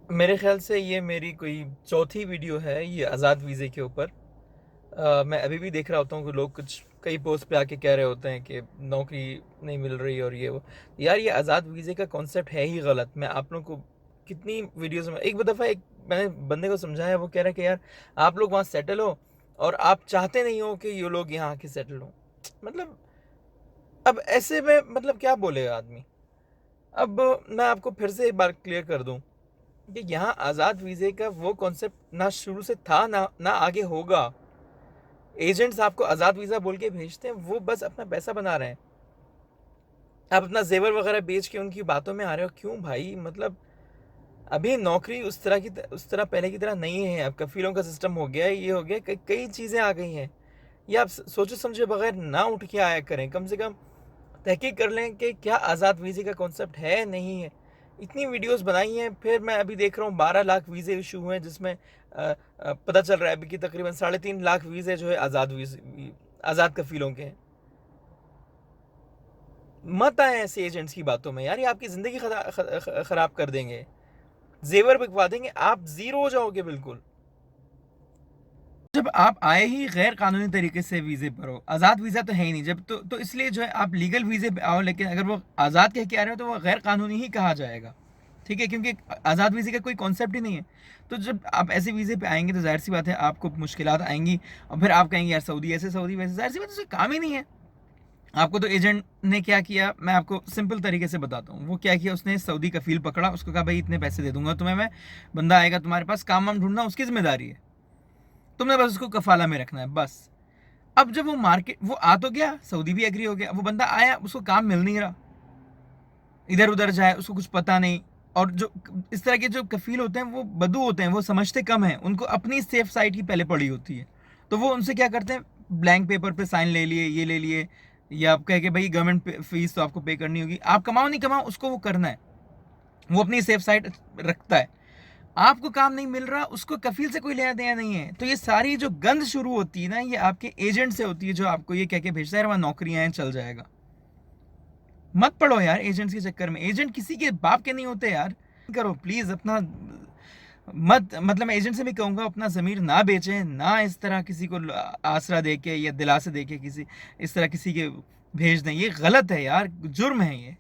मेरे ख़्याल से ये मेरी कोई चौथी वीडियो है ये आज़ाद वीज़े के ऊपर। मैं अभी भी देख रहा होता हूँ कि लोग कुछ कई पोस्ट पे आके कह रहे होते हैं कि नौकरी नहीं मिल रही और ये वो। यार ये आज़ाद वीज़े का कॉन्सेप्ट है ही गलत। मैं आप लोगों को कितनी वीडियोस में एक दफ़ा एक मैंने बंदे को समझाया, वो कह रहा है कि यार आप लोग वहाँ सेटल हो और आप चाहते नहीं हो कि ये लोग यहाँ आके सेटल हो। मतलब अब ऐसे में मतलब क्या बोलेगा आदमी। अब मैं आपको फिर से एक बार क्लियर कर दूं कि यहाँ आज़ाद वीज़े का वो कॉन्सेप्ट ना शुरू से था ना आगे होगा। एजेंट्स आपको आज़ाद वीज़ा बोल के भेजते हैं, वो बस अपना पैसा बना रहे हैं। आप अपना जेवर वगैरह बेच के उनकी बातों में आ रहे हो, क्यों भाई? मतलब अभी नौकरी उस तरह पहले की तरह नहीं है। अब कफीलों का सिस्टम हो गया है, ये हो गया, कई चीज़ें आ गई हैं। ये आप सोचे समझे बगैर ना उठ के आया करें। कम से कम तहकीक कर लें कि क्या आज़ाद वीज़े का कॉन्सेप्ट है नहीं है। इतनी वीडियोस बनाई हैं, फिर मैं अभी देख रहा हूँ 12 लाख वीज़े इशू हुए हैं, जिसमें पता चल रहा है अभी कि तकरीबन 3.5 लाख वीज़े जो है आज़ाद वीज़े, आज़ाद कफीलों के हैं। मत आए ऐसे एजेंट्स की बातों में यार, ये आपकी ज़िंदगी ख़राब कर देंगे, जेवर बिकवा देंगे, आप ज़ीरो हो जाओगे बिल्कुल। जब आप आए ही गैर कानूनी तरीके से वीज़े पर हो, आज़ाद वीज़ा तो है ही नहीं जब, तो इसलिए जो है आप लीगल वीज़े पे आओ, लेकिन अगर वो आज़ाद कह के आ रहे हो तो वो गैर कानूनी ही कहा जाएगा। ठीक है, क्योंकि आज़ाद वीज़े का कोई कॉन्सेप्ट ही नहीं है। तो जब आप ऐसे वीज़े पे आएंगे तो जाहिर सी बात है आपको मुश्किलात आएंगी, और फिर आप कहेंगे यार सऊदी ऐसे सऊदी वैसे, जाहिर सी बात है उसका काम ही नहीं है। आपको तो एजेंट ने क्या किया, मैं आपको सिंपल तरीके से बताता हूँ। वो क्या किया, उसने सऊदी कफील पकड़ा, उसको कहा भाई इतने पैसे दे दूंगा तुम्हें मैं, बंदा आएगा तुम्हारे पास, काम वाम ढूंढना उसकी जिम्मेदारी है, तुमने बस उसको कफाला में रखना है बस। अब जब वो मार्केट वो आ तो गया, सऊदी भी एग्री हो गया, वो बंदा आया, उसको काम मिल नहीं रहा, इधर उधर जाए, उसको कुछ पता नहीं। और जो इस तरह के जो कफील होते हैं वो बदू होते हैं, वो समझते कम है, उनको अपनी सेफ साइड की पहले पड़ी होती है। तो वो उनसे क्या करते हैं, ब्लैंक पेपर पे साइन ले लिए, ये ले लिए, या आप कह के भाई गवर्नमेंट फीस तो आपको पे करनी होगी, आप कमाओ नहीं कमाओ उसको वो करना है, वो अपनी सेफ साइड रखता है। आपको काम नहीं मिल रहा, उसको कफील से कोई लेना देना नहीं है। तो ये सारी जो गंद शुरू होती है ना, ये आपके एजेंट से होती है, जो आपको ये कह के भेजता है वहां नौकरियां हैं, चल जाएगा। मत पड़ो यार एजेंट्स के चक्कर में, एजेंट किसी के बाप के नहीं होते यार। करो प्लीज अपना, मत मतलब मैं एजेंट से भी कहूंगा अपना ज़मीर ना बेचें, ना इस तरह किसी को आसरा दे के या दिलासे दे के किसी इस तरह किसी के भेज दें, ये गलत है यार, जुर्म है ये।